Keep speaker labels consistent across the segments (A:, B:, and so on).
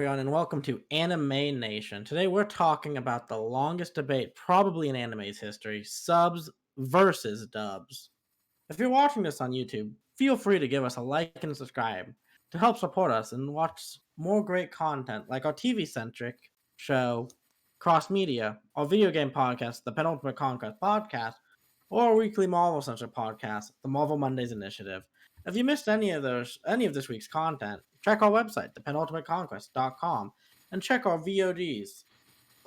A: Everyone, and welcome to Anime Nation. Today we're talking about the longest debate probably in anime's history, subs versus dubs. If you're watching this on YouTube, feel free to give us a like and subscribe to help support us and watch more great content like our TV-centric show, Cross Media, our video game podcast, the Penultimate Conquest podcast, or our weekly Marvel-centric podcast, the Marvel Mondays Initiative. If you missed any of this week's content, check our website, thepenultimateconquest.com, and check our VODs,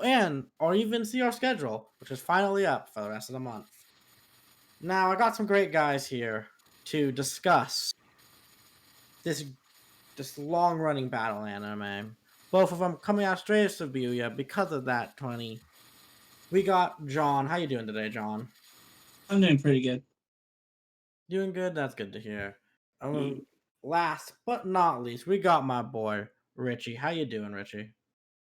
A: and or even see our schedule, which is finally up for the rest of the month. Now, I got some great guys here to discuss this long running battle anime. Both of them coming out straight to Shibuya because of that 20. We got John. How you doing today, John?
B: I'm doing pretty good.
A: Doing good. That's good to hear.
B: Mm.
A: Last but not least, we got my boy Richie. How you doing, Richie?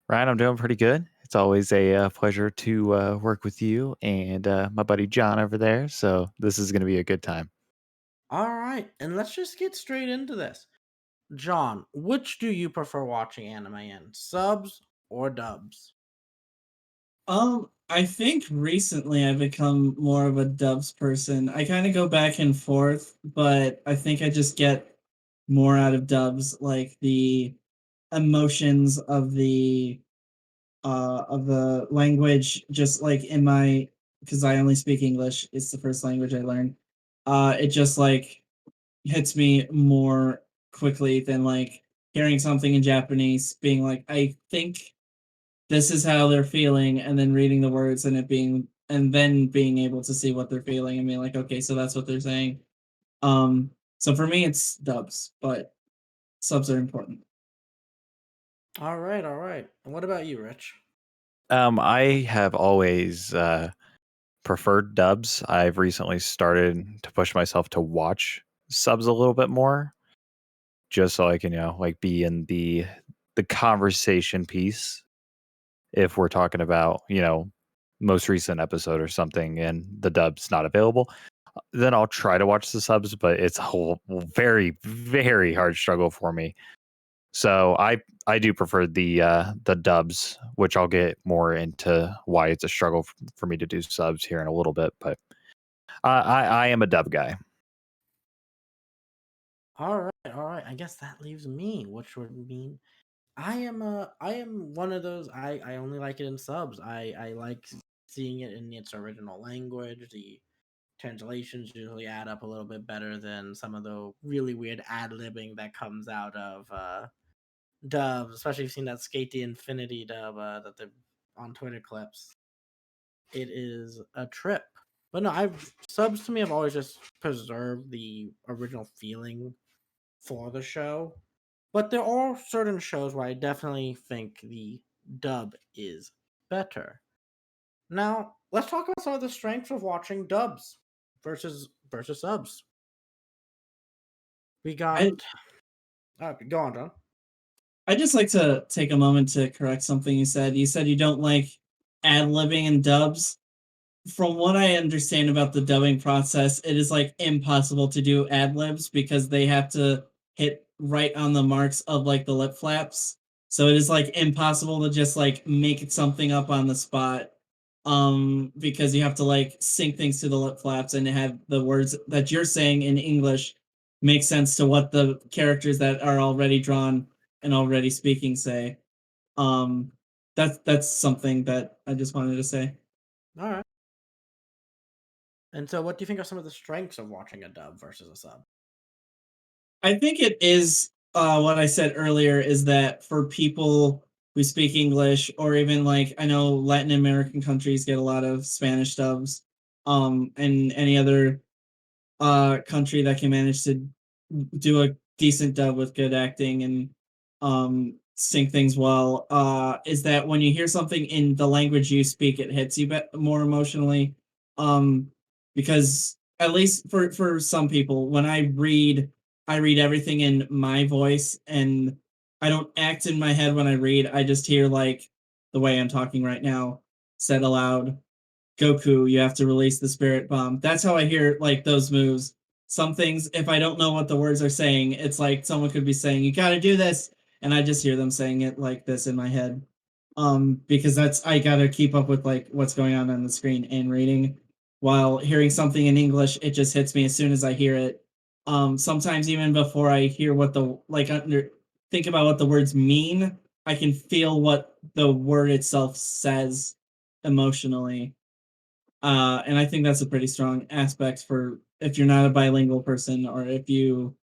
C: Ryan, I'm doing pretty good. It's always a pleasure to work with you and my buddy John over there. So this is going to be a good time.
A: All right, and let's just get straight into this. John, which do you prefer watching anime in, subs or dubs?
B: I think recently I've become more of a dubs person. I kind of go back and forth, but I think I just get more out of dubs, like the emotions of the language, just like in my because I only speak English. It's the first language I learned. It just like hits me more quickly than like hearing something in Japanese, being like, I think this is how they're feeling, and then reading the words and then being able to see what they're feeling and being like, okay, so that's what they're saying. So for me it's dubs, but subs are important.
A: All right, all right. And what about you, Rich?
C: I have always preferred dubs. I've recently started to push myself to watch subs a little bit more, just so I can like be in the conversation piece. If we're talking about most recent episode or something and the dub's not available, then I'll try to watch the subs, but it's a whole very, very hard struggle for me. So I do prefer the dubs, which I'll get more into why it's a struggle for me to do subs here in a little bit. But I am a dub guy.
A: All right, all right. I guess that leaves me, which would mean I am one of those. I only like it in subs. I like seeing it in its original language. The translations usually add up a little bit better than some of the really weird ad libbing that comes out of dubs. Especially if you've seen that Skate the Infinity dub that they on Twitter clips. It is a trip. But no, I've subs to me have always just preserved the original feeling for the show. But there are certain shows where I definitely think the dub is better. Now, let's talk about some of the strengths of watching dubs versus subs. We
B: I
A: got go on, John.
B: I just like to take a moment to correct something you said. You said you don't like ad libbing in dubs. From what I understand about the dubbing process, it is like impossible to do ad libs because they have to hit right on the marks of like the lip flaps. So it is like impossible to just like make something up on the spot. Because you have to like sync things to the lip flaps and have the words that you're saying in English make sense to what the characters that are already drawn and already speaking say. Um, that's something that I just wanted to say.
A: All right. And so, what do you think are some of the strengths of watching a dub versus a sub?
B: I think it is what I said earlier is that for people who speak English, or even like I know Latin American countries get a lot of Spanish dubs, and any other country that can manage to do a decent dub with good acting and sing things well, is that when you hear something in the language you speak, it hits you more emotionally. Um, because at least for some people, when I read everything in my voice, and I don't act in my head when I read. I just hear like the way I'm talking right now said aloud. Goku, you have to release the spirit bomb. That's how I hear like those moves. Some things, if I don't know what the words are saying, it's like someone could be saying, "You got to do this," and I just hear them saying it like this in my head. Because I gotta keep up with like what's going on the screen and reading. While hearing something in English, it just hits me as soon as I hear it. Sometimes even before I hear what think about what the words mean, I can feel what the word itself says emotionally. And I think that's a pretty strong aspect for if you're not a bilingual person or if you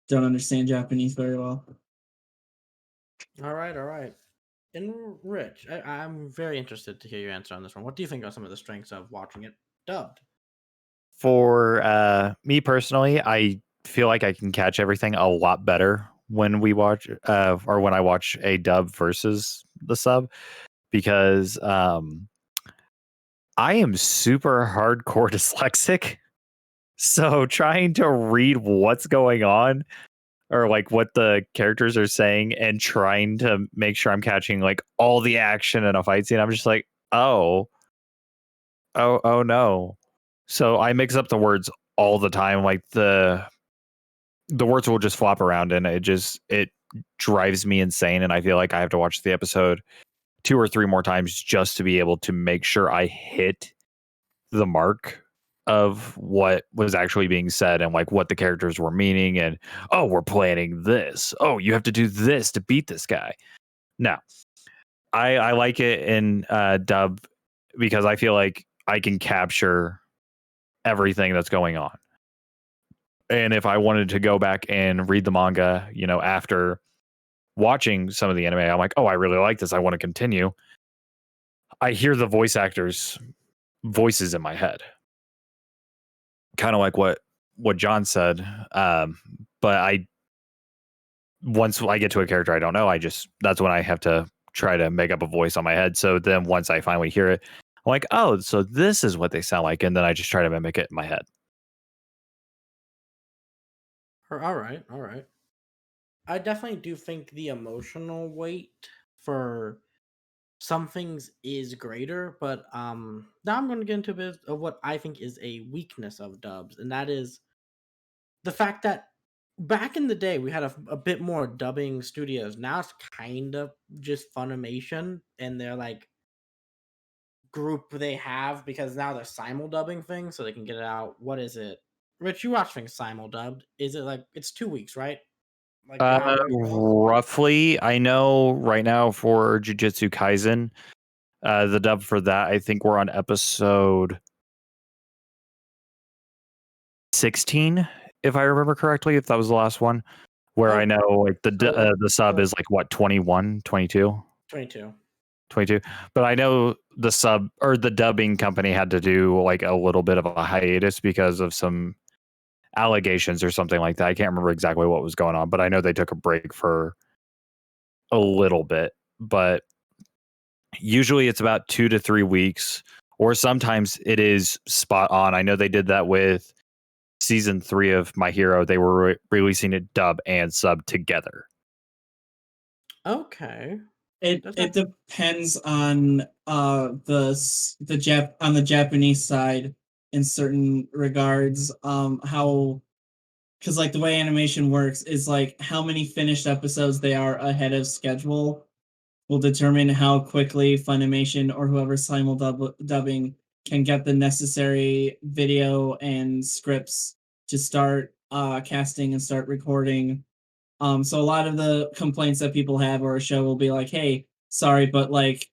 B: don't understand Japanese very well.
A: All right, all right. And Rich, I'm very interested to hear your answer on this one. What do you think are some of the strengths of watching it dubbed?
C: For me personally, I feel like I can catch everything a lot better when we watch or when I watch a dub versus the sub because I am super hardcore dyslexic. So trying to read what's going on or like what the characters are saying and trying to make sure I'm catching like all the action in a fight scene, I'm just like, oh no. So I mix up the words all the time. Like the words will just flop around and it drives me insane. And I feel like I have to watch the episode 2 or 3 more times just to be able to make sure I hit the mark of what was actually being said and like what the characters were meaning and oh we're planning this, oh you have to do this to beat this guy. No, I like it in dub because I feel like I can capture everything that's going on. And if I wanted to go back and read the manga, after watching some of the anime, I'm like, oh, I really like this, I want to continue. I hear the voice actors voices in my head, kind of like what John said. But once I get to a character I don't know, that's when I have to try to make up a voice on my head. So then once I finally hear it, I'm like, oh, so this is what they sound like, and then I just try to mimic it in my head.
A: All right, all right. I definitely do think the emotional weight for some things is greater, but now I'm going to get into a bit of what I think is a weakness of dubs, and that is the fact that back in the day we had a bit more dubbing studios. Now it's kind of just Funimation and their like group they have because now they're simul dubbing things so they can get it out. What is it? Rich, you watch things simul dubbed. Is it like it's 2 weeks, right? Like how it always goes?
C: Roughly, I know right now for Jujutsu Kaisen, the dub for that, I think we're on episode 16, if I remember correctly, if that was the last one, where I
A: Oh,
C: know like the sub
A: so
C: is like what, 21, 22,
A: 22.
C: 22. But I know the sub or the dubbing company had to do like a little bit of a hiatus because of some allegations or something like that. I can't remember exactly what was going on, but I know they took a break for a little bit. But usually it's about 2 to 3 weeks, or sometimes it is spot on. I know they did that with season 3 of My Hero. They were releasing it dub and sub together.
A: Okay.
B: It depends on the Japanese side in certain regards. How because like the way animation works is like how many finished episodes they are ahead of schedule will determine how quickly Funimation or whoever dubbing can get the necessary video and scripts to start casting and start recording. So a lot of the complaints that people have or a show will be like, "Hey, sorry, but like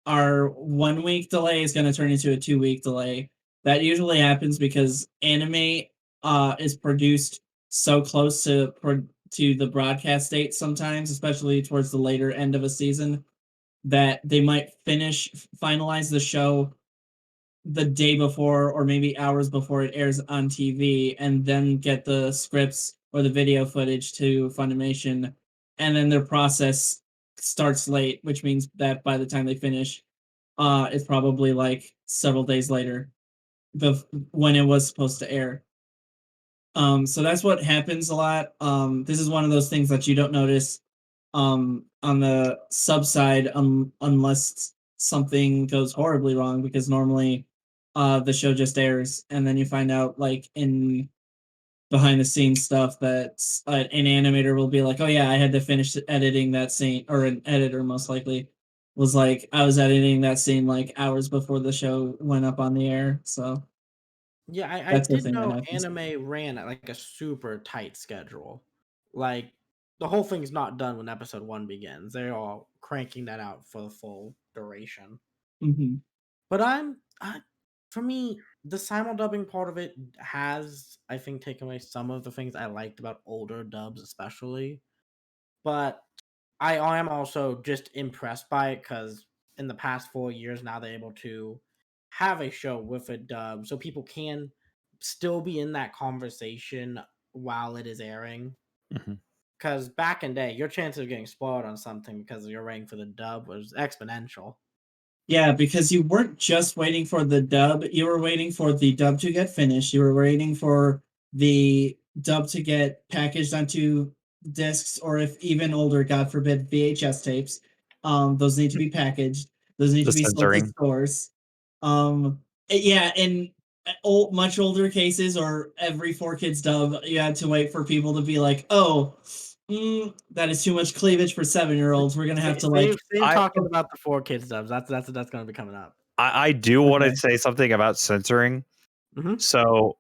B: our 1 week delay is going to turn into a 2 week delay." That usually happens because anime is produced so close to the broadcast date sometimes, especially towards the later end of a season, that they might finalize the show the day before or maybe hours before it airs on TV and then get the scripts or the video footage to Funimation. And then their process starts late, which means that by the time they finish, it's probably like several days later when it was supposed to air. So that's what happens a lot. This is one of those things that you don't notice on the sub side unless something goes horribly wrong, because normally the show just airs and then you find out like in behind the scenes stuff that an animator will be like, oh yeah, I had to finish editing that scene, or an editor most likely was like, I was editing that scene like hours before the show went up on the air. So
A: Yeah, I
B: that's the
A: did
B: thing that
A: know
B: happens.
A: anime ran at like a super tight schedule. Like the whole thing's not done when episode 1 begins. They're all cranking that out for the full duration.
B: Hmm.
A: But for me, the simuldubbing part of it has, I think, taken away some of the things I liked about older dubs, especially. But I am also just impressed by it because in the past 4 years now they're able to have a show with a dub, so people can still be in that conversation while it is airing.
C: Mhm.
A: Because back in day, your chances of getting spoiled on something because you're waiting for the dub was exponential.
B: Yeah, because you weren't just waiting for the dub, you were waiting for the dub to get finished. You were waiting for the dub to get packaged onto discs, or if even older, God forbid, VHS tapes. Those need to be packaged. Those need
C: The
B: to be sold to
C: censoring.
B: stores. Yeah, in much older cases, or every 4 Kids dub, you had to wait for people to be like, "Oh, that is too much cleavage for 7-year-olds. We're gonna have to like."
A: Save
C: I
A: talking about the 4 Kids dubs. That's going to be coming up.
C: I do want
B: Okay.
C: to say something about censoring.
A: Mhm.
C: So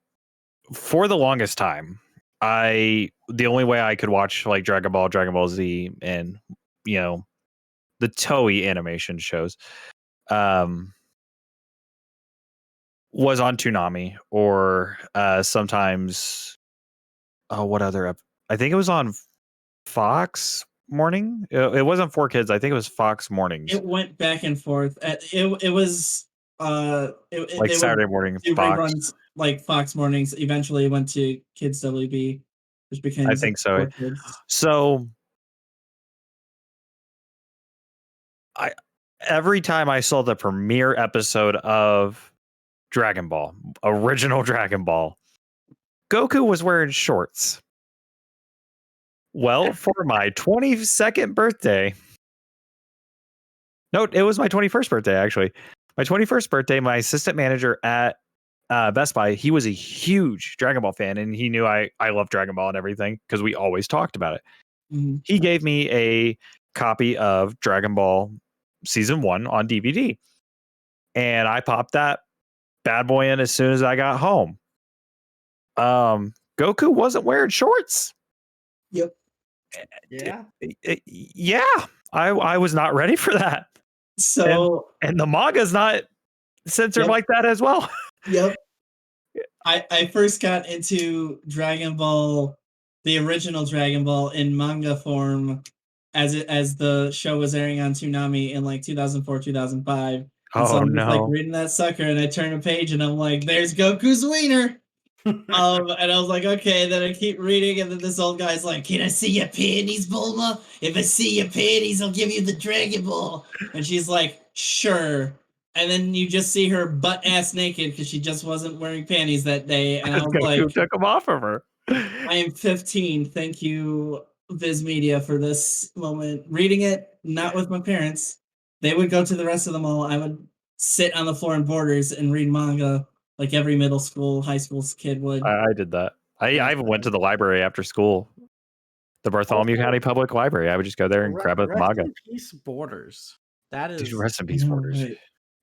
C: for the longest time, the only way I could watch like Dragon Ball, Dragon Ball Z, and you know the Toei animation shows, um, was on Toonami or sometimes what other I think it was on Fox Morning. It wasn't 4 Kids. I think it was Fox Mornings,
B: It went back and forth. It was
C: like
B: they would
C: Saturday morning
B: do
C: Fox.
B: reruns like Fox Mornings. Eventually, it went to Kids WB, which became
C: I think so.
B: 4 Kids.
C: So I every time I saw the premiere episode of Dragon Ball, original Dragon Ball, Goku was wearing shorts. Well, for my 22nd birthday, no, it was my 21st birthday, actually. My 21st birthday, my assistant manager at Best Buy, he was a huge Dragon Ball fan, and he knew I love Dragon Ball and everything because we always talked about it.
B: Mhm.
C: He gave me a copy of Dragon Ball Season 1 on DVD, and I popped that bad boy in as soon as I got home. Goku wasn't wearing shorts.
B: Yep.
A: Yeah.
C: Yeah, I was not ready for that. And
B: So
C: and the manga's not censored
B: yep,
C: like that as well.
B: yep. I first got into Dragon Ball, the original Dragon Ball, in manga form, as the show was airing on Toonami in like 2004, 2005. And so
C: Oh
B: I'm just like
C: no.
B: reading that sucker, and I turn a page, and I'm like, "There's Goku's wiener." And I was like, okay. Then I keep reading, and then this old guy's like, "Can I see your panties, Bulma? If I see your panties, I'll give you the Dragon Ball." And she's like, "Sure." And then you just see her butt ass naked because she just wasn't wearing panties that day. And I was
C: Goku
B: like,
C: took them off of her.
B: I am 15. Thank you, Viz Media, for this moment. Reading it, not with my parents. They would go to the rest of the mall. I would sit on the floor in Borders and read manga like every middle school, high school kid would.
C: I did that. I even went to the library after school, the Bartholomew
A: Also,
C: County Public Library. I would just go there and grab a
A: rest
C: manga.
A: in peace, Borders. That
C: Dude,
A: is,
C: rest in peace,
B: Oh,
C: Borders.
B: right.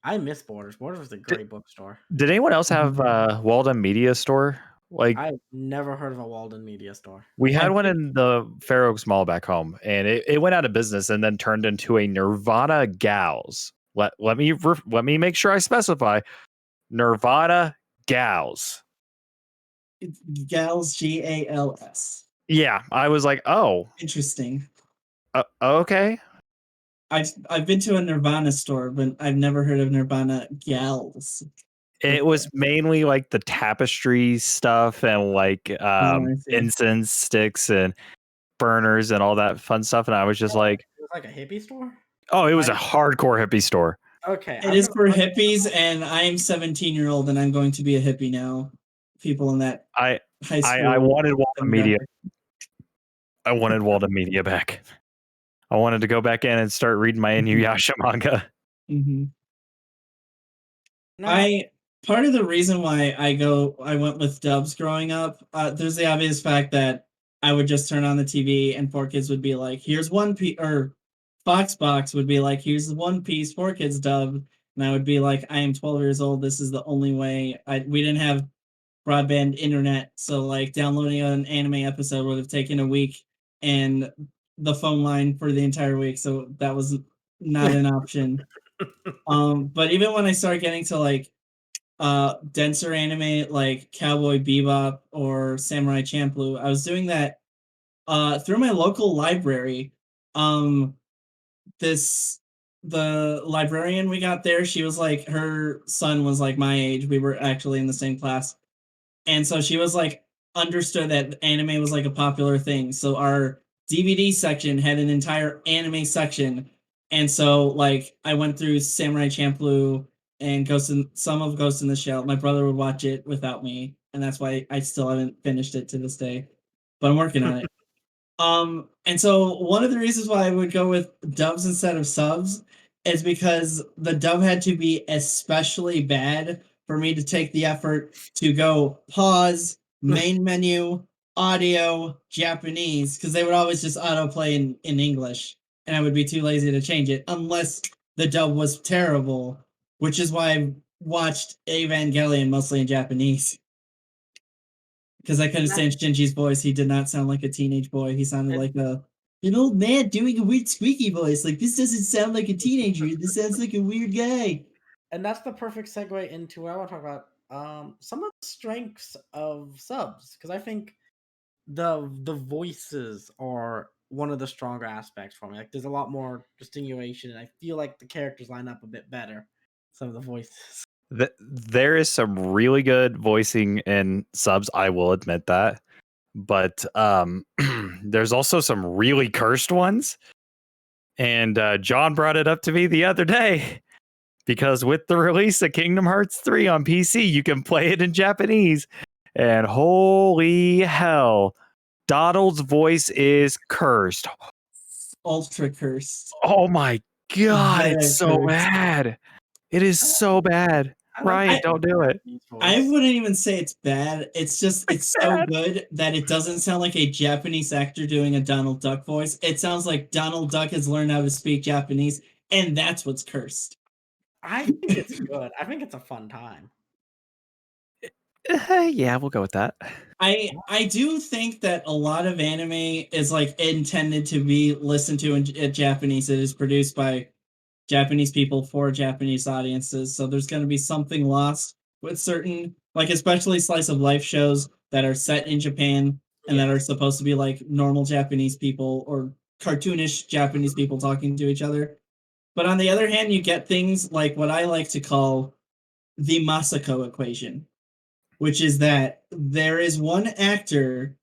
A: I miss Borders. Borders was a
C: Did,
A: great bookstore.
C: did anyone else have Walden Media Store? Like
A: I've never heard of a Walden Media Store.
C: we had
B: I
C: one
B: think
C: in the Fair Oaks Mall back home, and it went out of business and then turned into a Nirvana Gals. Let me make sure I specify Nirvana Gals.
B: it's Gals, GALS.
C: Yeah, I was like, oh,
B: Interesting.
C: okay.
B: I've been to a Nirvana store, but I've never heard of Nirvana Gals
C: It
B: before.
C: was mainly like the tapestry stuff and like
B: Oh, I see.
C: incense sticks and burners and all that fun stuff. And I was just like,
A: It was like a hippie store.
C: oh, it was a
A: I
C: hardcore hippie store.
A: Okay,
B: It is for hippies, and I'm 17-year-old, and I'm going to be a hippie now. People in that
C: I
B: high
C: I
B: school
C: wanted Walden Media.
B: demographic.
C: I wanted Walden Media back. I wanted to go back in and start reading my
B: Mhm.
C: Inuyasha manga.
B: Mhm.
A: Now,
B: I part of the reason why I went with dubs growing up, there's the obvious fact that I would just turn on the TV and 4Kids would be like, here's One Piece, or Foxbox would be like, here's the One Piece 4Kids dub. And I would be like, I am 12 years old. This is the only way. We didn't have broadband internet. So like downloading an anime episode would have taken a week and the phone line for the entire week. So that was not an option. But even when I started getting to like denser anime like Cowboy Bebop or Samurai Champloo, I was doing that through my local library. Um this the librarian we got there, she was like, her son was like my age. We were actually in the same class. And so she was like, understood that anime was like a popular thing. So our DVD section had an entire anime section. And so like I went through Samurai Champloo and some of Ghost in the Shell. My brother would watch it without me, and that's why I still haven't finished it to this day. But I'm working on it. And so one of the reasons why I would go with dubs instead of subs is because the dub had to be especially bad for me to take the effort to go pause, main menu, audio, Japanese, because they would always just autoplay in English, and I would be too lazy to change it unless the dub was terrible, which is why I watched Evangelion mostly in Japanese. Because I couldn't stand Shinji's voice. He did not sound like a teenage boy. He sounded like an old man doing a weird squeaky voice. Like, this doesn't sound like a teenager. This sounds like a weird guy.
A: And that's the perfect segue into what I want to talk about. Some of the strengths of subs, because I think the voices are one of the stronger aspects for me. Like, there's a lot more distinguishing, and I feel like the characters line up a bit better. Some of the voices.
C: There is some really good voicing in subs, I will admit that. But there's also some really cursed ones. And John brought it up to me the other day because with the release of Kingdom Hearts 3 on PC, you can play it in Japanese. And holy hell, Donald's voice is cursed.
B: Ultra cursed.
C: Oh my god,
B: Very
C: it's so
B: cursed.
C: bad. It is so bad. Ryan, don't do it.
B: I wouldn't even say it's bad. It's just, it's so good that it doesn't sound like a Japanese actor doing a Donald Duck voice. It sounds like Donald Duck has learned how to speak Japanese, and that's what's cursed.
A: I think it's good. I think it's a fun time.
C: Yeah, we'll go with that.
B: I do think that a lot of anime is like intended to be listened to in Japanese. It is produced by Japanese people for Japanese audiences, so there's going to be something lost with certain, like especially slice of life shows that are set in Japan and that are supposed to be like normal Japanese people or cartoonish Japanese people talking to each other. But on the other hand, you get things like what I like to call the Masako equation, which is that there is one actor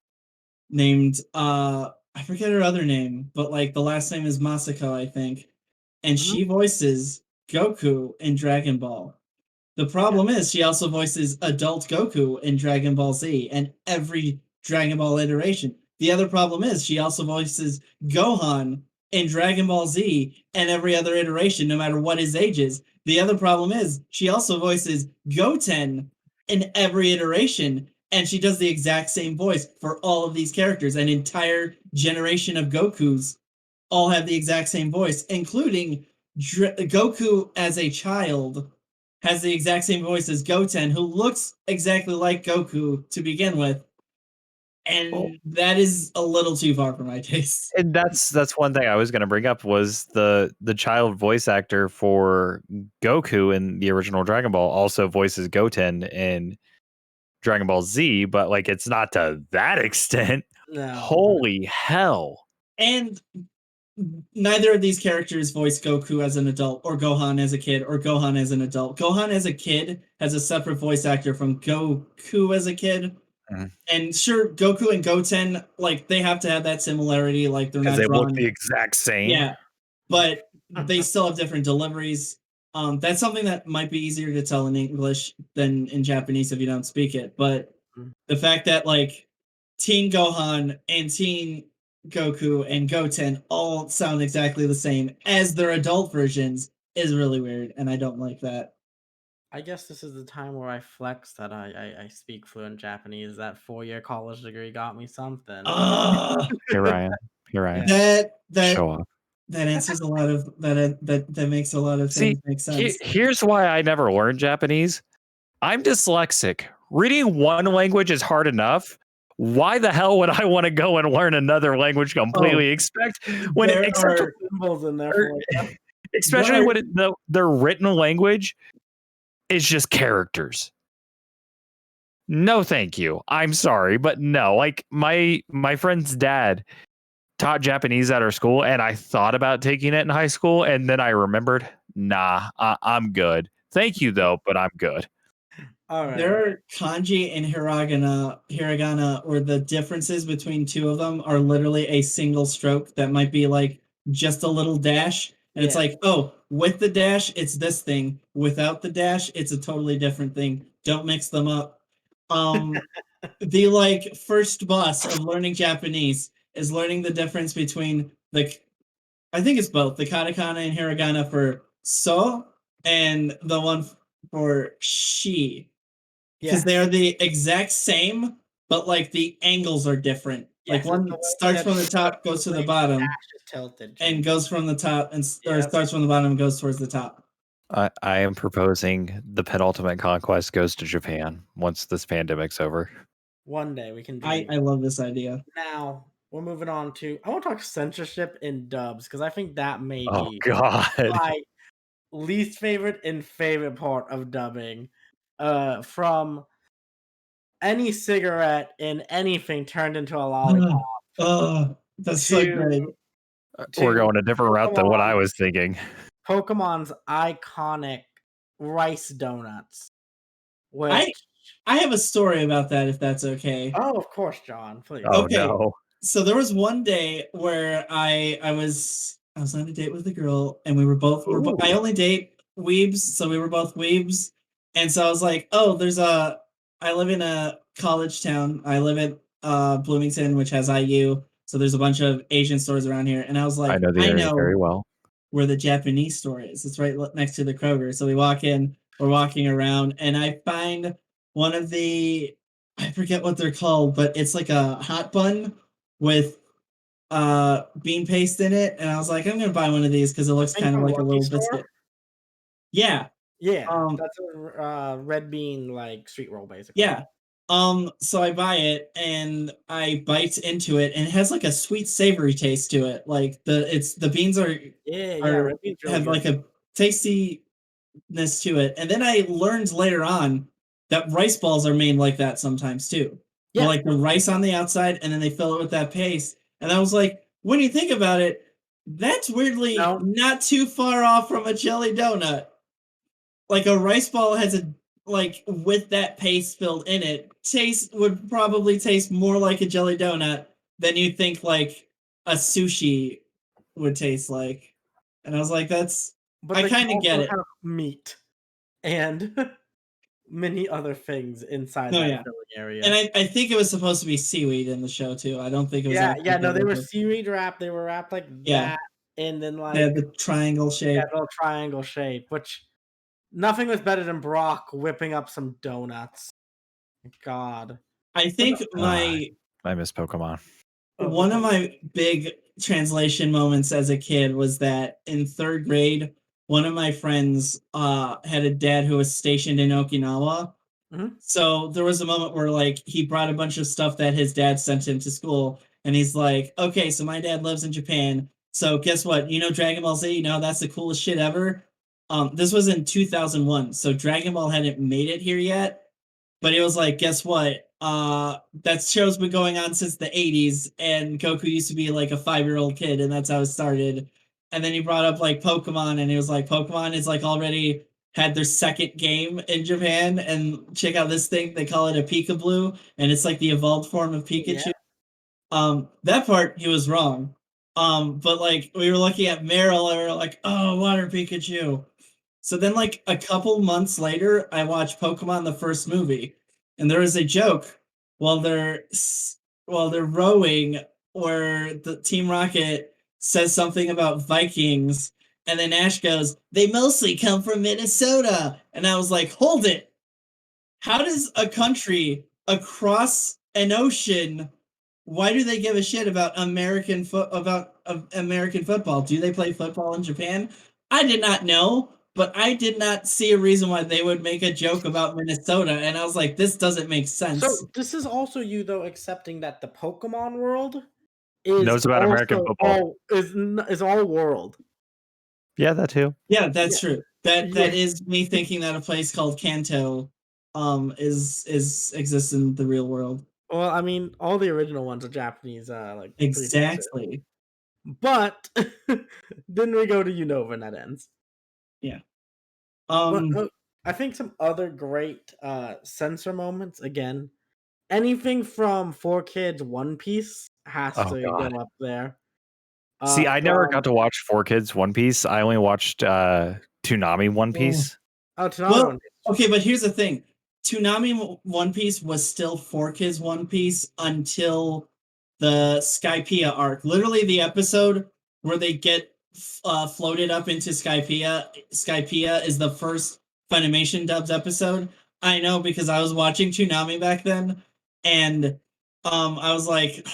B: named I forget her other name, but like the last name is Masako, I think, and she voices Goku in Dragon Ball. The problem is she also voices adult Goku in Dragon Ball Z and every Dragon Ball iteration. The other problem is she also voices Gohan in Dragon Ball Z and every other iteration, no matter what his age is. The other problem is she also voices Goten in every iteration, and she does the exact same voice for all of these characters. An entire generation of Gokus all have the exact same voice, including Goku as a child has the exact same voice as Goten, who looks exactly like Goku to begin with. And that is a little too far for my taste.
C: And that's one thing I was going to bring up was the child voice actor for Goku in the original Dragon Ball also voices Goten in Dragon Ball Z, but like it's not to that extent.
A: No.
C: Holy hell.
B: And neither of these characters voice Goku as an adult or Gohan as a kid or Gohan as an adult. Gohan as a kid has a separate voice actor from Goku as a kid. Mm-hmm. And sure, Goku and Goten, like they have to have that similarity, like they're not drawn.
C: Look the exact same.
B: Yeah, but they still have different deliveries. That's something that might be easier to tell in English than in Japanese if you don't speak it. But the fact that like Teen Gohan and Teen Goku and Goten all sound exactly the same as their adult versions is really weird, and I don't like that.
A: I guess this is the time where I flex that I speak fluent Japanese. That 4-year college degree got me something.
C: Here I am. Here I am.
B: that
C: Show off.
B: that answers a lot of that makes a lot of
C: See,
B: things make sense.
C: here's why I never learned Japanese. I'm dyslexic. Reading one language is hard enough. Why the hell would I want to go and learn another language completely?
B: There are
A: Symbols in there
C: or-
A: for you.
C: especially
B: there-
C: when the written language is just characters. No, thank you. I'm sorry, but no. Like my friend's dad taught Japanese at our school, and I thought about taking it in high school, and then I remembered, nah, I'm good. Thank you though, but I'm good.
A: All right.
B: There are kanji and hiragana, where the differences between two of them are literally a single stroke that might be like just a little dash. And it's
A: Yeah.
B: like, oh, with the dash, it's this thing. Without the dash, it's a totally different thing. Don't mix them up. The like first boss of learning Japanese is learning the difference between I think it's both the katakana and hiragana for so and the one for shi, because
A: Yeah.
B: they are the exact same, but like the angles are different.
A: Yes,
B: Like
A: it's
B: one
A: the way
B: starts
A: that
B: from the top, goes to the
A: dash
B: bottom,
A: is tilted.
B: and goes from the top, or
A: Yep.
B: starts from the bottom and goes towards the top.
C: I am proposing the penultimate conquest goes to Japan once this pandemic's over.
A: One day we can do
B: I love this idea.
A: Now we're moving on to I want to talk censorship in dubs because I think that may
C: Oh
A: be
C: God.
A: my least favorite and favorite part of dubbing. From any cigarette in anything turned into a lollipop
B: Oh, that's so
A: to
B: good.
C: We're
A: to
C: going a different route than what I was thinking.
A: Pokemon's iconic rice donuts. Which
B: I have a story about that, if that's okay.
A: oh, of course, John, please.
C: Oh
B: Okay.
C: no.
B: So there was one day where I was on a date with a girl, and we were both I only date weebs, so we were both weebs. And so I was like, oh, I live in a college town. I live at Bloomington, which has IU. So there's a bunch of Asian stores around here. And I was like,
C: I know the area very well.
B: where the Japanese store is. It's right next to the Kroger. So we walk in, we're walking around, and I find one of I forget what they're called, but it's like a hot bun with bean paste in it. And I was like, I'm gonna buy one of these because it looks kind of like a little biscuit. Yeah.
A: Yeah, that's a red bean like street roll basically.
B: Yeah. So I buy it and I bite into it, and it has like a sweet savory taste to it. Like the beans are
A: red beans really
B: have
A: good.
B: like a tastiness to it. And then I learned later on that rice balls are made like that sometimes too.
A: Yeah.
B: Like the rice on the outside, and then they fill it with that paste. And I was like, when you think about it, that's weirdly not too far off from a jelly donut. Like a rice ball has with that paste filled in it, would probably taste more like a jelly donut than you think like a sushi would taste like. And I was like, I kind of get it.
A: Have meat and many other things inside
B: Oh,
A: that
B: yeah.
A: filling area.
B: And I think it was supposed to be seaweed in the show too. I don't think it was.
A: No, they were seaweed wrapped. They were wrapped like that, and then like
B: they had the triangle shape.
A: that little triangle shape. Which nothing was better than Brock whipping up some donuts. God,
B: I think
C: I miss Pokemon.
B: One of my big translation moments as a kid was that in 3rd grade, one of my friends had a dad who was stationed in Okinawa.
A: Mhm.
B: So there was a moment where like he brought a bunch of stuff that his dad sent him to school, and he's like, okay, so my dad lives in Japan. So guess what? You know Dragon Ball Z? You know that's the coolest shit ever. This was in 2001, so Dragon Ball hadn't made it here yet. But it was like, guess what? That show's been going on since the 80s, and Goku used to be like a 5-year-old kid, and that's how it started. And then he brought up like Pokemon, and he was like, Pokemon is like already had their 2nd game in Japan, and check out this thing. They call it a Pikablue, and it's like the evolved form of Pikachu. Yeah. That part he was wrong. But like we were looking at Meryl, and we were like, oh, Water Pikachu. So then, like a couple months later, I watched Pokemon the first movie, and there is a joke while they're rowing where the Team Rocket says something about Vikings, And then Ash goes, "They mostly come from Minnesota." And I was like, "Hold it. How does a country across an ocean, why do they give a shit about American football? Do they play football in Japan?" I did not know, but I did not see a reason why they would make a joke about Minnesota, and I was like, this doesn't make sense.
A: So this is also you though accepting that the Pokemon world is
C: Knows about American
A: also
C: football.
A: is all world.
C: Yeah, that too.
B: Yeah, that's true. That
A: Yeah.
B: is me thinking that a place called Kanto is exists in the real world.
A: Well, I mean, all the original ones are Japanese, like prefixes.
B: Exactly.
A: But then we go to Unova and that ends.
B: Yeah.
A: But I think some other great censor moments again. Anything from 4Kids One Piece has
C: Oh,
A: to
C: God.
A: go up there.
C: See, I never got to watch 4Kids One Piece. I only watched Toonami One Piece.
A: Toonami
B: Well,
A: One Piece.
B: okay, but here's the thing. Toonami One Piece was still 4Kids One Piece until the Skypiea arc. Literally the episode where they get floated up into Skypiea. Skypiea is the first Funimation dubs episode. I know because I was watching Toonami back then, and I was like,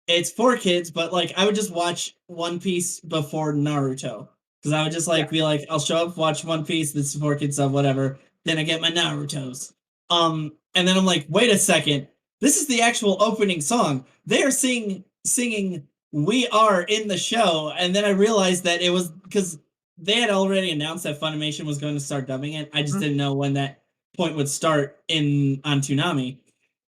B: it's for kids, but like I would just watch One Piece before Naruto because I would just like be like, I'll show up, watch One Piece, this is for kids stuff, whatever. Then I get my Naruto's. And then I'm like, wait a second, this is the actual opening song. They are singing "We Are" in the show, and then I realized that it was because they had already announced that Funimation was going to start dubbing it. I just didn't know when that point would start on Toonami.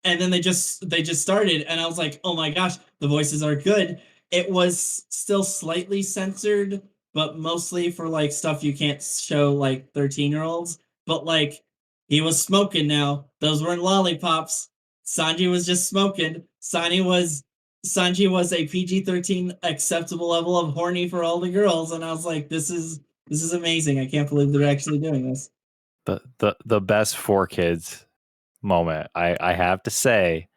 B: And then they just started, and I was like, oh my gosh, the voices are good. It was still slightly censored, but mostly for like stuff you can't show like 13-year-olds. But like he was smoking now. Those weren't lollipops. Sanji was just smoking. Sanji was a PG-13 acceptable level of horny for all the girls, and I was like, this is amazing. I can't believe they're actually doing this.
C: The best 4Kids moment I have to say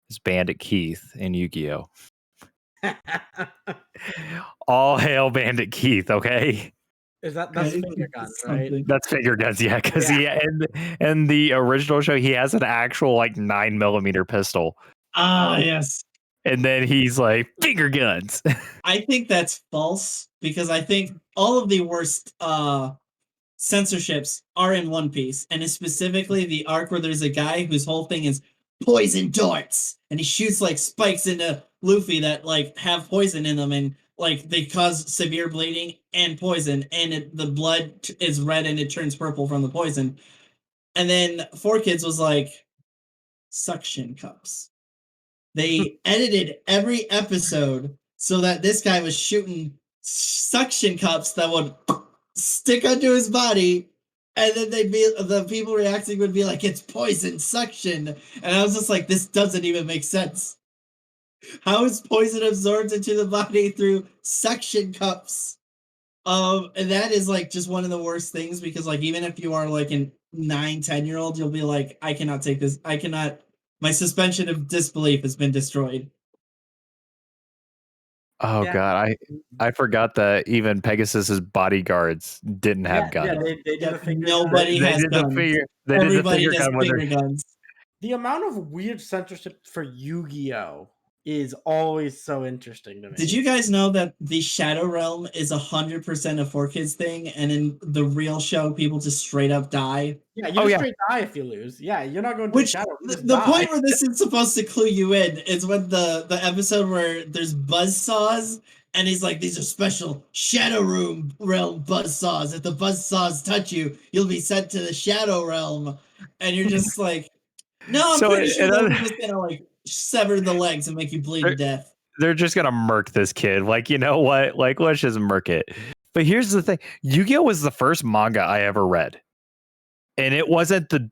C: is Bandit Keith in Yu-Gi-Oh. All hail Bandit Keith, okay?
A: That's
B: Okay,
A: finger guns, right?
B: something.
C: That's finger guns, yeah, because
A: Yeah.
C: he in the original show he has an actual like 9mm pistol,
B: Ah, yes.
C: and then he's like finger guns.
B: I think that's false because I think all of the worst censorships are in One Piece, and it's specifically the arc where there's a guy whose whole thing is poison darts, and he shoots like spikes into Luffy that like have poison in them, and like they cause severe bleeding and poison, and the blood is red and it turns purple from the poison. And then 4Kids was like suction cups. They edited every episode so that this guy was shooting suction cups that would stick onto his body, and then the people reacting would be like, it's poison suction. And I was just like, this doesn't even make sense. How is poison absorbed into the body through suction cups? And that is like just one of the worst things because like even if you are like a 9-10-year-old, you'll be like, I cannot take this. I cannot. My suspension of disbelief has been destroyed.
C: Oh
A: Yeah.
C: God, I forgot that even Pegasus's bodyguards didn't have guns.
A: They did a finger
B: Nobody
A: gun.
C: They
B: has
C: did
B: guns.
C: the
B: Everybody
C: finger
B: does
C: gun with
B: finger
C: their,
B: guns.
A: The amount of weird censorship for Yu-Gi-Oh is always so interesting to me.
B: Did you guys know that the Shadow Realm is 100% a 4Kids thing, and in the real show, people just straight up die?
A: Yeah, you just straight die if you lose. Yeah, you're not going to
B: Which
A: shadow. You just
B: the
A: die.
B: point where this is supposed to clue you in is when the episode where there's buzzsaws, and he's like, these are special Shadow Realm buzzsaws. If the buzzsaws touch you, you'll be sent to the Shadow Realm, and you're just like, no, I'm
C: So
B: pretty sure
C: another-
B: they're just gonna like sever the legs and make you bleed to death.
C: they're just gonna murk this kid. Like, you know what? Like, let's just murk it. But here's the thing: Yu-Gi-Oh was the first manga I ever read, and it wasn't the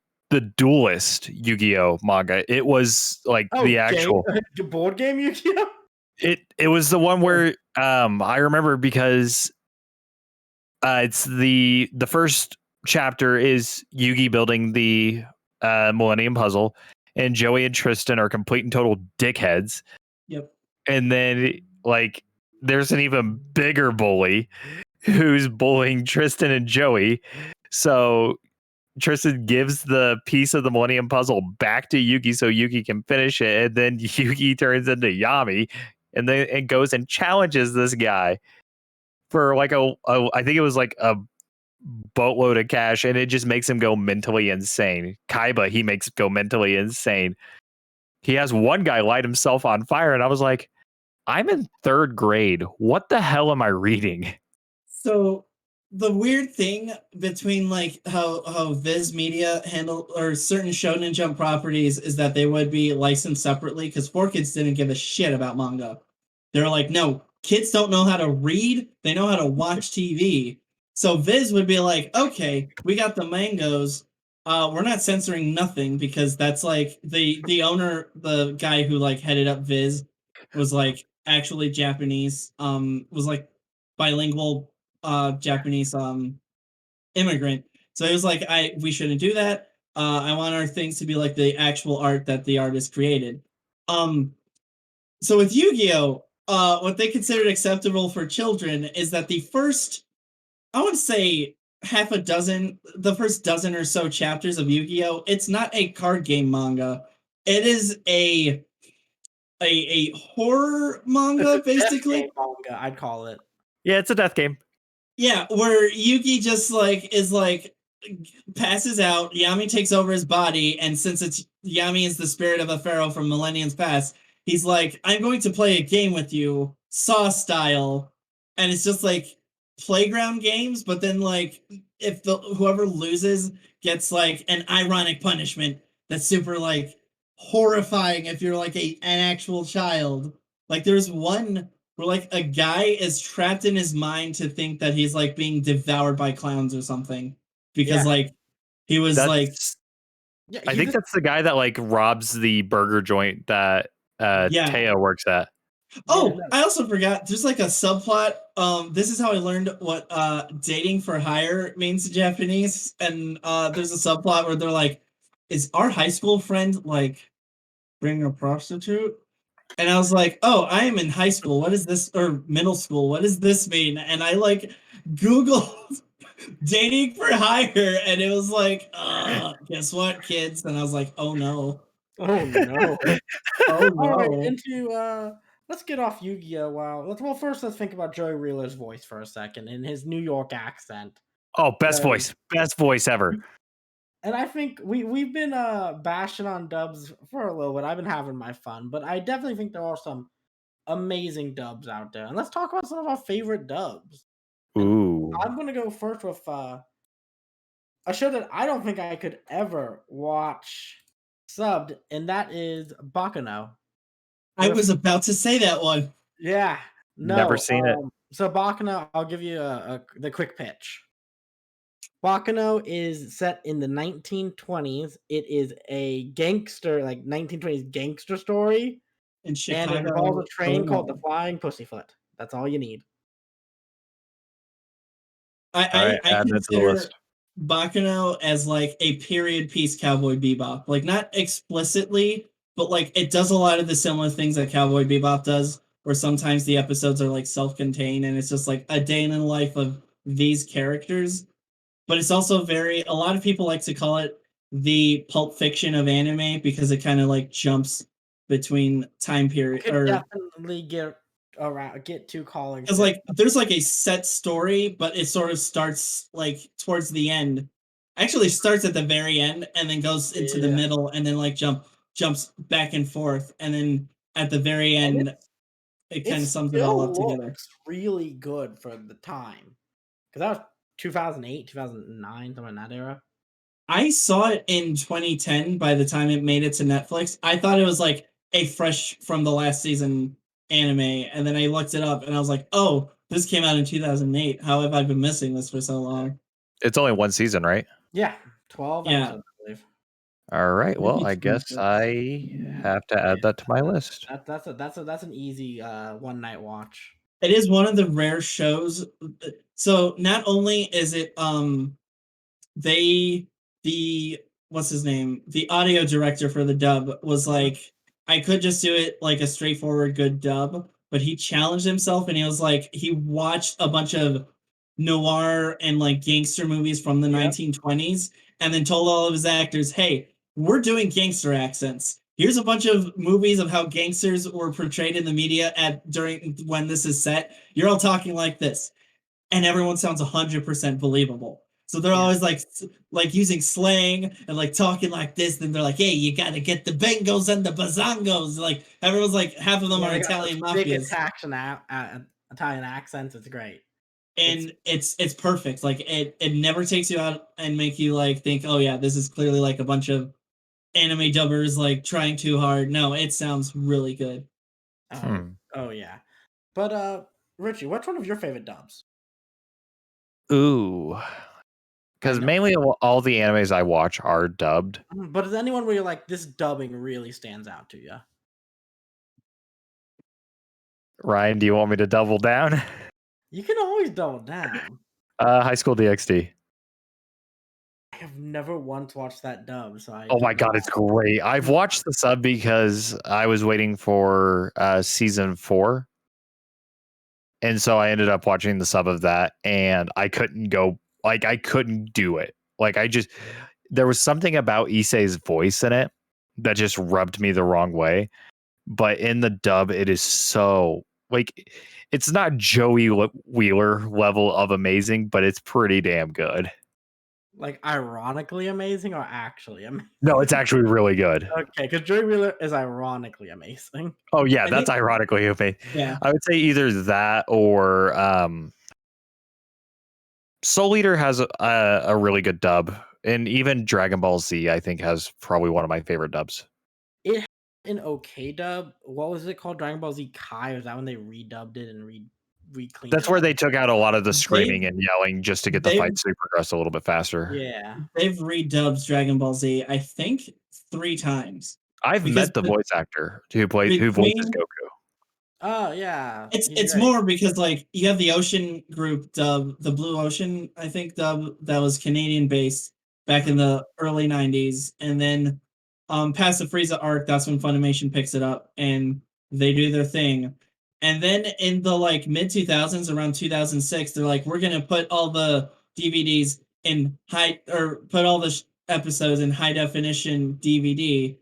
C: Duelist Yu-Gi-Oh manga. It was like the actual
A: board game Yu-Gi-Oh.
C: It was the one where I remember because it's the first chapter is Yugi building the Millennium Puzzle, and Joey and Tristan are complete and total dickheads.
B: Yep.
C: And then like there's an even bigger bully who's bullying Tristan and Joey. So Tristan gives the piece of the Millennium Puzzle back to Yugi so Yugi can finish it, and then Yugi turns into Yami, and then it goes and challenges this guy for like I think it was like a boatload of cash, and it just makes him go mentally insane. Kaiba, he makes go mentally insane. He has one guy light himself on fire, and I was like, I'm in 3rd grade. What the hell am I reading?
B: So the weird thing between like how Viz Media handle or certain Shonen Jump properties is that they would be licensed separately because 4Kids didn't give a shit about manga. They're like, no, kids don't know how to read, they know how to watch TV. So Viz would be like, okay, we got the mangoes. We're not censoring nothing because that's like the owner, the guy who like headed up Viz was like actually Japanese, was like bilingual Japanese immigrant. So it was like, we shouldn't do that. I want our things to be like the actual art that the artist created. So with Yu-Gi-Oh, what they considered acceptable for children is that the first, I would say the first dozen or so chapters of Yu-Gi-Oh, it's not a card game manga. It is a horror manga, basically.
A: Manga, I'd call it.
C: Yeah, it's a death game.
B: Yeah, where Yugi just like is like passes out, Yami takes over his body, and since it's Yami is the spirit of a pharaoh from millenniums past, he's like, I'm going to play a game with you, Saw style. And it's just like playground games, but then like if whoever loses gets like an ironic punishment that's super like horrifying if you're like an actual child. Like there's one where like a guy is trapped in his mind to think that he's like being devoured by clowns or something because like he was like
C: I think that's the guy that like robs the burger joint that Teo works at.
B: Oh, I also forgot. There's like a subplot. This is how I learned what dating for hire means in Japanese. And there's a subplot where they're like, "Is our high school friend like bringing a prostitute?" And I was like, "Oh, I am in high school. What is this? Or middle school? What does this mean?" And I like Googled dating for hire, and it was like, guess what, kids? And I was like, "Oh no."
A: Oh no.
B: Oh no.
A: All right, into let's get off Yu-Gi-Oh! Well, first let's think about Joey Wheeler's voice for a second in his New York accent.
C: Oh, best voice ever.
A: And I think we've been bashing on dubs for a little bit. I've been having my fun, but I definitely think there are some amazing dubs out there. And let's talk about some of our favorite dubs.
C: Ooh.
A: I'm gonna go first with a show that I don't think I could ever watch subbed, and that is Baccano.
B: I was about to say that one.
A: Yeah. No.
C: Never seen it.
A: So Baccano, I'll give you the quick pitch. Baccano is set in the 1920s. It is a gangster, like 1920s gangster story.
B: In Chicago.
A: And it involves a train called the Flying Pussyfoot. That's all you need.
B: I consider Baccano as like a period piece Cowboy Bebop. Like not explicitly, but like it does a lot of the similar things that Cowboy Bebop does, where sometimes the episodes are like self-contained and it's just like a day in the life of these characters. But it's also a lot of people like to call it the Pulp Fiction of anime because it kind of like jumps between time period.
A: Could definitely get to calling
B: because like there's like a set story, but it sort of starts like towards the end. Actually starts at the very end and then goes into the middle and then like jumps back and forth, and then at the very end it kind of sums it all up together.
A: Really good for the time, because that was 2008, 2009, somewhere in that era.
B: I saw it in 2010 by the time it made it to Netflix. I thought it was like a fresh from the last season anime, and then I looked it up and I was like, oh, this came out in 2008. How have I been missing this for so long?
C: It's only one season, right?
A: Yeah, 12 episodes, I believe.
C: All right. Well, I guess I have to add that to my list.
A: That's an easy one night watch.
B: It is one of the rare shows. So not only is it what's his name? The audio director for the dub was like, I could just do it like a straightforward good dub, but he challenged himself and he was like, he watched a bunch of noir and like gangster movies from the
A: Yep.
B: 1920s, and then told all of his actors, "Hey, we're doing gangster accents. Here's a bunch of movies of how gangsters were portrayed in the media at during when this is set. You're all talking like this." And everyone sounds 100% believable. So they're
A: Yeah.
B: always like using slang and like talking like this. Then they're like, "Hey, you gotta get the bengos and the bazongos." Like everyone's like, half of them
A: Yeah,
B: are
A: they got
B: Italian
A: those thick
B: mafias,
A: Italian accents. It's great.
B: and it's perfect. Like it never takes you out and make you like think, "Oh yeah, this is clearly like a bunch of anime dubbers like trying too hard." No, it sounds really good.
A: Oh,
C: Hmm.
A: oh yeah. But Richie, what's one of your favorite dubs?
C: Ooh,
A: I
C: because
A: know.
C: mainly all the animes I watch are dubbed.
A: But is anyone where you're like, this dubbing really stands out to you?
C: Ryan, do you want me to double down?
A: You can always double down.
C: High School DxD.
A: I have never once watched that dub, so I
C: Oh
A: do
C: my god,
A: not.
C: it's great. I've watched the sub because I was waiting for season 4. And so I ended up watching the sub of that, and I couldn't I couldn't do it. Like there was something about Issei's voice in it that just rubbed me the wrong way. But in the dub, it is so like it's not Joey Wheeler level of amazing, but it's pretty damn good.
A: Like ironically amazing or actually amazing?
C: No, it's actually really good.
A: Okay, because Joey Wheeler is ironically amazing.
C: Oh yeah,
B: I
C: that's
B: think
C: ironically amazing.
B: yeah.
C: I would say either that or Soul Eater has a really good dub, and even Dragon Ball Z I think has probably one of my favorite dubs.
A: It had an okay dub. What was it called? Dragon Ball Z Kai? Or is that when they redubbed it and re-cleaned
C: That's
A: it
C: where
A: up?
C: they took out a lot of the
B: They've
C: screaming and yelling just to get the
B: they've
C: fights to progress a little bit faster.
A: Yeah.
B: they've redubbed Dragon Ball Z, I think, 3 times
C: I've
B: because
C: met the voice actor who voices
B: between
C: Goku.
A: Oh yeah, he's
B: it's
A: great.
B: more because like you have the Ocean Group dub, the Blue Ocean, I think dub that was Canadian based back in
A: Mhm.
B: the early 90s, and then past the Frieza arc, that's when Funimation picks it up and they do their thing. And then in the like mid 2000s, around 2006, they're like, we're gonna put all the DVDs in high or put all the episodes in high definition DVD.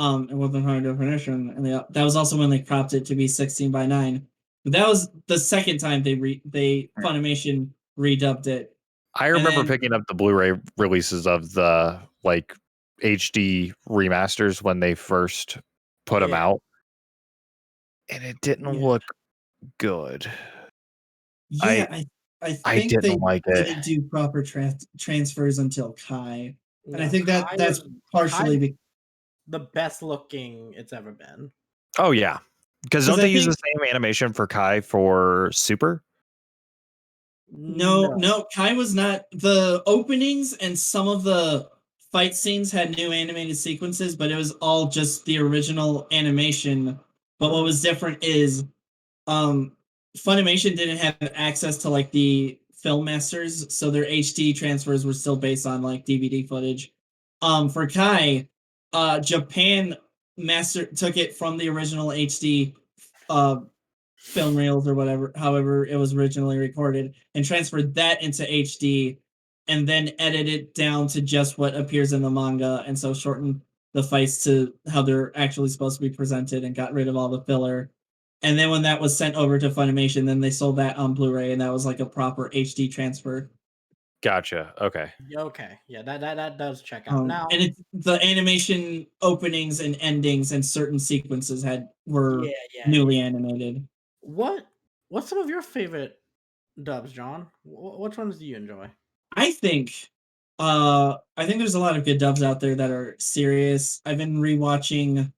B: It wasn't high definition, and that was also when they cropped it to be 16:9. But that was the second time they Funimation redubbed it,
C: I
B: and
C: remember
B: then
C: picking up the Blu-ray releases of the like HD remasters when they first put them
A: Yeah.
C: out, and it didn't
B: yeah,
C: look good.
B: yeah,
C: I
B: I
C: I
B: think they
C: didn't like it.
B: didn't do proper transfers until Kai, and I
A: No,
B: think that that's
A: Kai
B: partially
A: was the best looking it's ever been.
C: Oh yeah, because
B: because
C: don't
B: I
C: they use the
B: think
C: same animation for Kai for Super?
B: no,
A: No.
B: no, Kai was not the openings and some of the fight scenes had new animated sequences, but it was all just the original animation. But what
A: Mhm.
B: was different is um Funimation didn't have access to like the film masters, so their HD transfers were still based on like DVD footage. For Kai, Japan master took it from the original HD uh film reels or whatever, however it was originally recorded, and transferred that into HD, and then edited it down to just what appears in the manga, and so shortened the fights to how they're actually supposed to be presented, and got rid of all the filler. And then when that was sent over to Funimation, then they sold that on Blu-ray, and that was like a proper HD transfer.
C: Gotcha. Okay.
A: Okay. Yeah, that does check out.
B: And
A: Now,
B: it the animation openings and endings and certain sequences were
A: yeah.
B: newly animated.
A: What what's some of your favorite dubs, John? Which ones do you enjoy?
B: I think I think there's a lot of good dubs out there that are serious. I've been rewatching,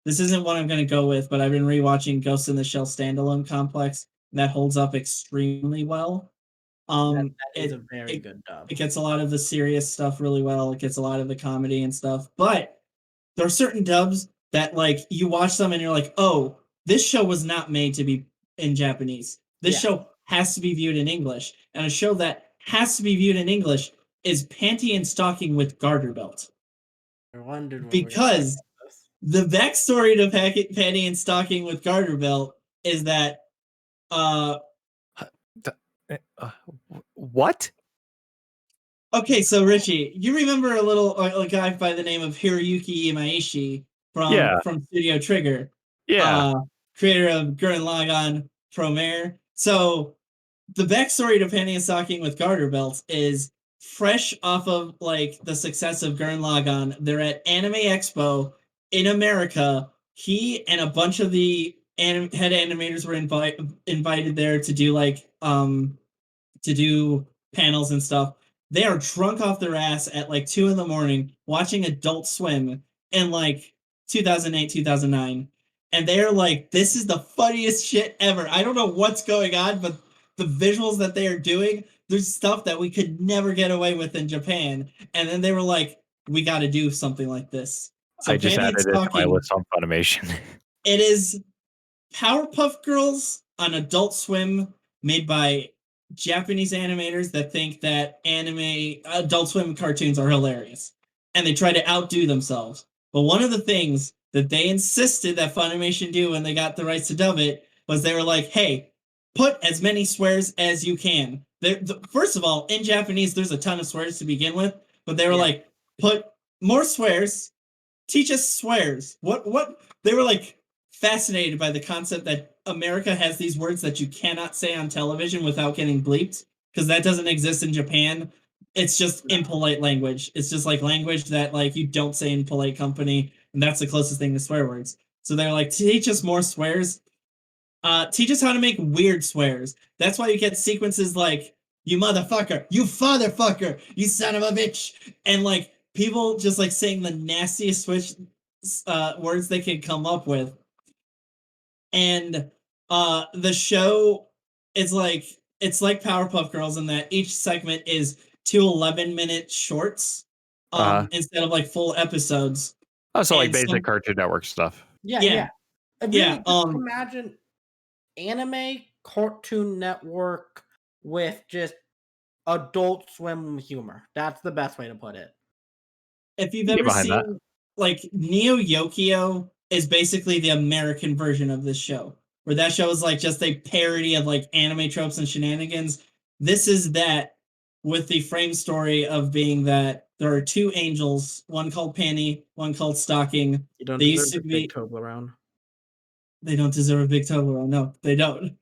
B: this isn't what I'm going to go with, but I've been rewatching Ghost in the Shell standalone complex, and that holds up extremely well.
A: That is a
B: It
A: very
B: it
A: good dub.
B: it gets a lot of the serious stuff really well. It gets a lot of the comedy and stuff, but there are certain dubs that like you watch them and you're like, "Oh, this show was not made to be in Japanese. This
A: Yeah.
B: show has to be viewed in English." And a show that has to be viewed in English is Panty and Stocking with Garter Belt.
A: I wondered when we were gonna talk
B: Because
A: about this.
B: the backstory to Panty and Stocking with Garter Belt is that uh
C: Th- eh, What?
B: Okay, so Richie, you remember a guy by the name of Hiroyuki Imaishi
C: Yeah.
B: from Studio Trigger,
C: Yeah.
B: uh, creator of Gurren Lagann Promare. So the backstory to Panty and Stocking with Garter Belts is fresh off of like the success of Gurren Lagann. They're at Anime Expo in America. He and a bunch of the head animators were invited there to do to do panels and stuff. They are drunk off their ass at like 2 in the morning watching Adult Swim in like 2008, 2009. And they're like, this is the funniest shit ever. I don't know what's going on, but the visuals that they are doing, there's stuff that we could never get away with in Japan. And then they were like, we got to do something like this. So
C: I just
B: Panty and
C: added it to my
B: Stocking,
C: list on Funimation.
B: it is Powerpuff Girls on Adult Swim, made by Japanese animators that think that Adult Swim cartoons are hilarious, and they try to outdo themselves. But one of the things that they insisted that Funimation do when they got the rights to dub it was they were like, "Hey, put as many swears as you can." First of all, in Japanese, there's a ton of swears to begin with, but they were like, "Put more swears, teach us swears." What they were like fascinated by the concept that America has these words that you cannot say on television without getting bleeped, because that doesn't exist in Japan. It's just impolite language. It's just like language that like you don't say in polite company, and that's the closest thing to swear words. So they're like, teach us more swears. Teach us how to make weird swears. That's why you get sequences like "you motherfucker," "you fatherfucker," "you son of a bitch," and like people just like saying the nastiest words they can come up with. And the show is like, it's like Powerpuff Girls in that each segment is two 11-minute shorts
C: Uh,
B: instead of like full episodes.
C: so like
B: And so
C: basic Cartoon Network stuff.
A: Yeah,
B: yeah,
A: Really,
B: yeah,
A: just imagine anime, Cartoon Network with just Adult Swim humor. That's the best way to put it.
B: if you've
C: Get
B: ever
C: behind that.
B: seen like Neo Yokio is basically the American version of this show, where that show is like just a parody of like anime tropes and shenanigans. This is that, with the frame story of being that there are two angels, one called Panty, one called Stocking.
A: You don't
B: They used
A: deserve
B: to
A: a big
B: be
A: Toblerone.
B: They don't deserve a big Toblerone. No, they don't.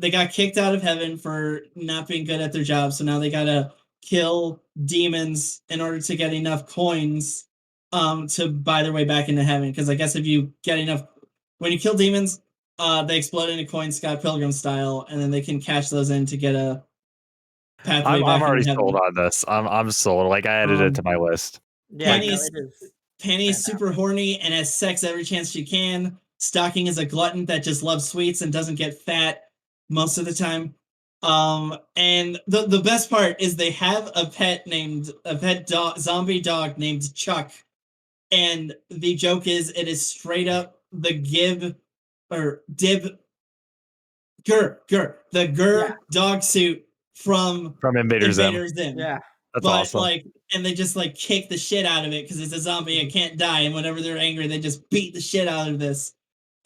B: They got kicked out of heaven for not being good at their job, so now they gotta kill demons in order to get enough coins to buy their way back into heaven. Because I guess if you get enough, when you kill demons, they explode into coins, Scott Pilgrim style, and then they can cash those in to get a pathway
C: I'm
B: back
C: already
B: into
C: sold
B: heaven.
C: on this. I'm sold. Like I added it to my list.
A: Yeah,
C: Like,
B: Penny
A: no,
B: is
A: it is.
B: Penny is super horny and has sex every chance she can. Stocking is a glutton that just loves sweets and doesn't get fat most of the time. And the best part is they have a pet dog, zombie dog named Chuck. And the joke is it is straight up the Gib or Dib the
A: Yeah,
B: dog suit from
C: Invader Zim.
B: Invader Zim.
A: yeah.
C: That's
B: But
C: awesome.
B: like, and they just like kick the shit out of it because it's a zombie and can't die. And whenever they're angry, they just beat the shit out of this.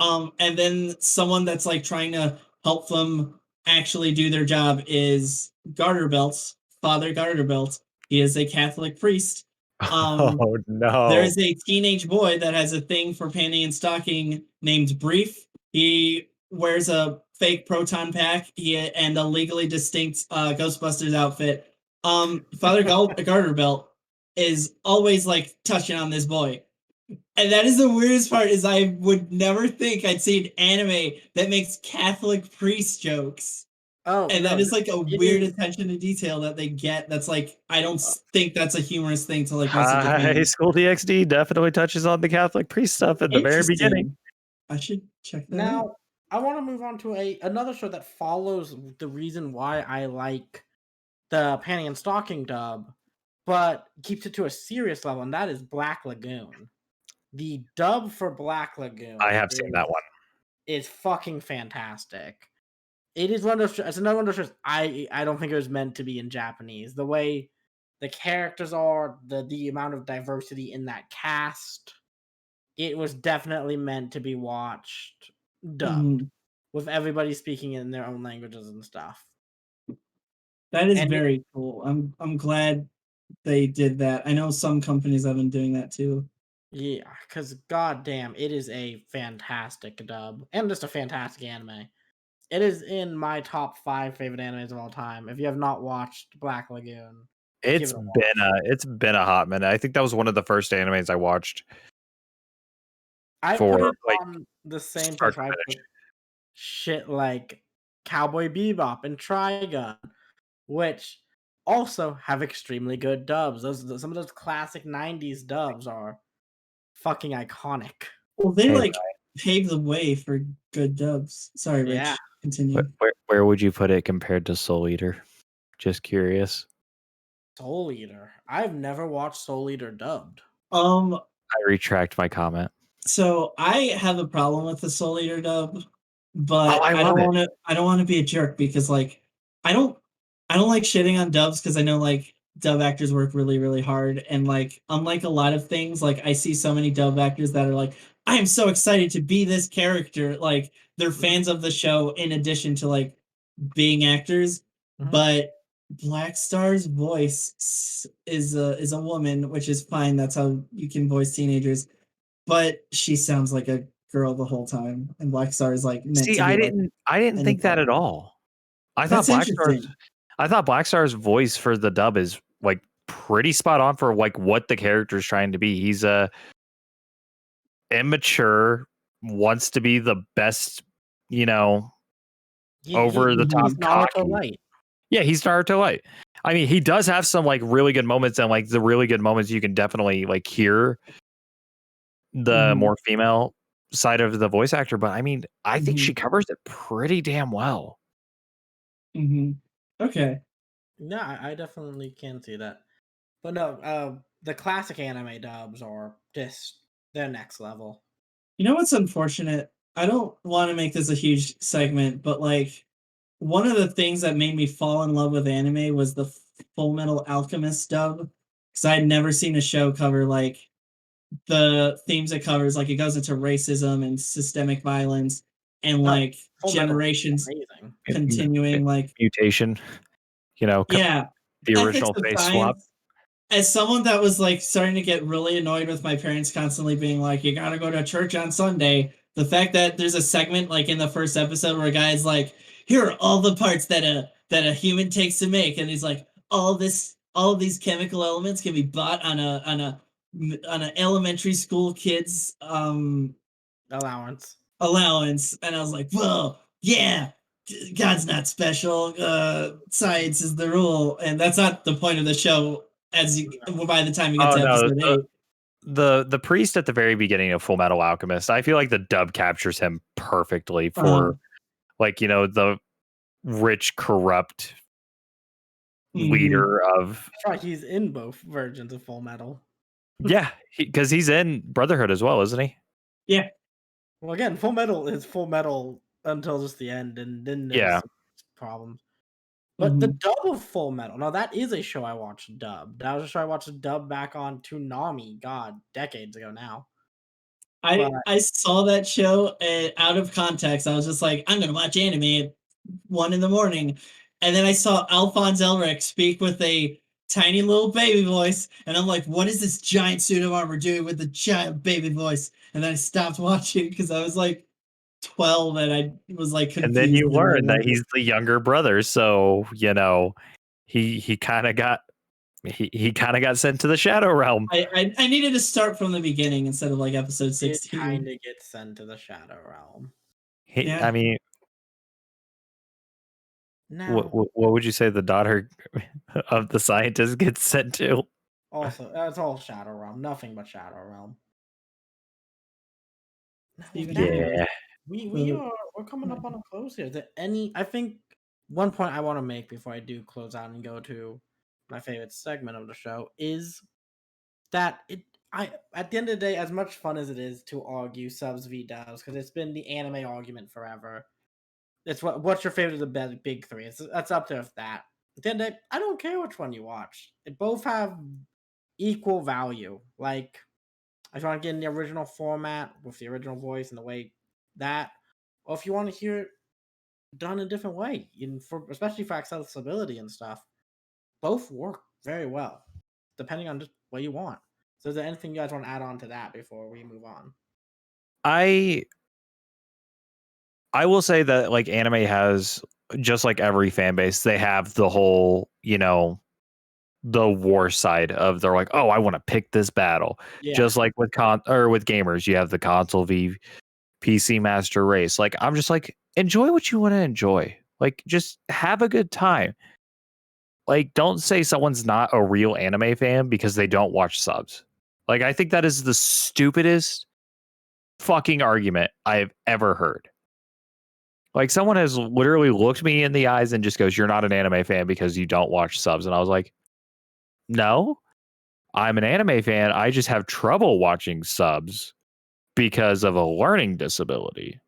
B: And then someone that's like trying to help them actually do their job is Garterbelt, Father Garterbelt. He is a Catholic priest. Um,
C: Oh
B: there
C: no.
B: is a teenage boy that has a thing for panty and stocking named Brief. He wears a fake proton pack and a legally distinct Ghostbusters outfit. Father Garterbelt is always like touching on this boy. And that is the weirdest part is I would never think I'd see an anime that makes Catholic priest jokes.
A: Oh
B: And
A: no,
B: that is like a
A: it
B: weird
A: is.
B: attention to detail that they get. That's like, I don't think that's a humorous thing to like most of
C: High
B: Japan.
C: School DxD definitely touches on the Catholic priest stuff at the very beginning.
B: Interesting. I should check that out.
A: Now, I want to move on to another show that follows the reason why I like the Panty and Stocking dub, but keeps it to a serious level, and that is Black Lagoon. The dub for Black Lagoon
C: I have seen that one.
A: is fucking fantastic. It is one of those. It's another one of those shows. I don't think it was meant to be in Japanese. The way the characters are, the amount of diversity in that cast, it was definitely meant to be watched dubbed
B: Mhm.
A: with everybody speaking in their own languages and stuff.
B: That is
A: And
B: very cool. I'm glad they did that. I know some companies have been doing that too.
A: yeah, because goddamn, it is a fantastic dub and just a fantastic anime. It is in my top 5 favorite animes of all time. If you have not watched Black Lagoon, give
C: It's
A: it a
C: been
A: watch.
C: a hot minute. I think that was one of the first animes I watched
A: I put
C: for
A: it
C: like
A: on the same
C: start
A: place
C: to
A: where I
C: finish.
A: put shit like Cowboy Bebop and Trigun, which also have extremely good dubs. Some of those classic 90s dubs are fucking iconic.
B: Well, they
C: Hey,
B: like paved the way for good dubs. Sorry,
A: Yeah,
B: Rich. Continue.
C: where would you put it compared to Soul Eater? Just curious.
A: Soul Eater. I've never watched Soul Eater dubbed.
B: Um,
C: I retract my comment.
B: so I have a problem with the Soul Eater dub,
C: Oh,
B: but
C: I
B: I
C: love
B: don't
C: it.
B: want to. I don't want to be a jerk because like I don't. I don't like shitting on dubs because I know like dub actors work really really hard and like unlike a lot of things like I see so many dub actors that are like I am so excited to be this character like they're
A: Mhm,
B: fans of the show in addition to like being actors,
A: mhm.
B: but Black Star's voice is a woman, which is fine. That's how you can voice teenagers, but she sounds like a girl the whole time, and Black Star is like meant
C: See,
B: to be like
C: I didn't
B: an
C: think that
B: adult.
C: at all. I thought
B: That's
C: Black Star's
B: interesting.
C: I thought Black Star's voice for the dub is like pretty spot on for like what the character's trying to be. He's a immature, wants to be the best, you know, over the top
A: He's
B: Mhm.
A: Naruto
C: cocky.
A: light.
C: Yeah, he's Naruto Light. I mean, he does have some like really good moments, and like the really good moments you can definitely like hear the
B: Mhm.
C: more female side of the voice actor. But I mean, I think
B: Mhm.
C: she covers it pretty damn well.
B: Mhm. Okay.
A: No, I definitely can see that. But no, the classic anime dubs are just their next level.
B: You know what's unfortunate? I don't want to make this a huge segment, but like one of the things that made me fall in love with anime was the Full Metal Alchemist dub because I had never seen a show cover like the themes it covers. Like it goes into racism and systemic violence and
A: No,
B: like
A: Full Metal is
B: generations
A: amazing.
C: M-
B: continuing like
C: Mutation,
B: yeah,
C: the
B: ethics
C: original
B: of
C: face swap.
B: science. As someone that was like starting to get really annoyed with my parents constantly being like, you gotta go to church on Sunday, the fact that there's a segment like in the first episode where a guy's like, here are all the parts that a human takes to make, and he's like, all of these chemical elements can be bought on an elementary school kid's
A: Allowance.
B: allowance, and I was like, whoa, yeah, God's not special. Science is the rule, and that's not the point of the show. By the time you get
C: Oh
B: to
C: no,
B: episode 8,
C: the priest at the very beginning of Full Metal Alchemist. I feel like the dub captures him perfectly
B: uh,
C: for like the rich corrupt
B: mm-hmm,
C: leader of
A: That's right, he's in both versions of Full Metal.
C: yeah, because he's in Brotherhood as well, isn't he?
B: yeah,
A: Well, again, Full Metal is Full Metal until just the end, and then there's
C: Yeah.
A: some problems. But the
B: mm-hmm.
A: dub of Full Metal, now that is a show I watched dubbed. That was a show I watched dubbed back on Toonami, God, decades ago now. But
B: I saw that show out of context. I was just like, I'm gonna watch anime at 1 in the morning, and then I saw Alphonse Elric speak with a tiny little baby voice, and I'm like, what is this giant suit of armor doing with the giant baby voice? And then I stopped watching because I was like 12 and I was like
C: And then
B: confused
C: you
B: and
C: learn
B: didn't
C: that
B: like it.
C: he's the younger brother, so he kind of got he kind of got sent to the Shadow Realm.
B: I needed to start from the beginning instead of like episode
A: it
B: 16.
A: kinda gets sent to the Shadow Realm.
B: Yeah.
C: I mean,
A: Now,
C: what would you say the daughter of the scientist gets sent to?
A: also, it's all Shadow Realm, nothing but Shadow Realm. Now with
B: Steven
A: that,
C: Yeah.
B: Universe.
A: we're coming up on a close here. Is there any I think one point I wanna make before I do close out and go to my favorite segment of the show is that I at the end of the day, as much fun as it is to argue subs v dubs, because it's been the anime argument forever. It's what's your favorite of the big three? That's up to that. At the end of the day, I don't care which one you watch. They both have equal value. Like if you want to get in the original format with the original voice and the way that, or if you want to hear done a different way, especially for accessibility and stuff. Both work very well, depending on just what you want. So, is there anything you guys want to add on to that before we move on?
C: I I will say that like anime has, just like every fan base, they have the whole, the war side of, they're like, oh, I want to pick this battle.
A: Yeah,
C: Just like with with gamers, you have the console v PC master race. Like, I'm just like, enjoy what you want to enjoy. Like, just have a good time. Like, don't say someone's not a real anime fan because they don't watch subs. Like, I think that is the stupidest fucking argument I've ever heard. Like, someone has literally looked me in the eyes and just goes, "You're not an anime fan because you don't watch subs." And I was like, "No, I'm an anime fan. I just have trouble watching subs because of a learning disability."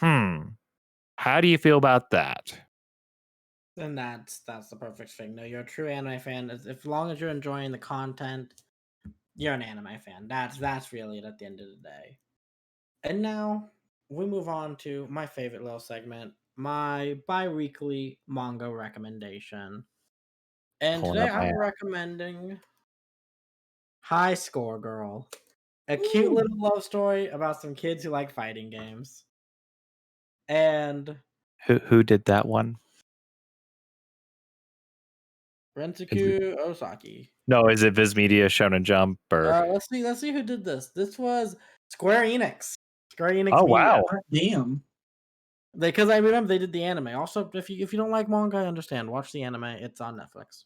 C: How do you feel about that?
A: and that's the perfect thing. No, you're a true anime fan. As long as you're enjoying the content, you're an anime fan. That's really it at the end of the day. And now we move on to my favorite little segment, my bi-weekly manga recommendation. And
C: Pulling
A: today
C: up my
A: I'm
C: app.
A: recommending High Score Girl, a cute
B: Woo.
A: little love story about some kids who like fighting games. And
C: Who did that one? Is it,
A: Rensuku Osaki.
C: no, is it Viz Media, Shonen Jump, or?
A: Let's see who did this. This was Square Enix. Square Enix
C: Oh
A: Media.
C: wow!
B: Damn.
A: Because I remember they did the anime. Also, if you don't like manga, I understand. Watch the anime. It's on Netflix.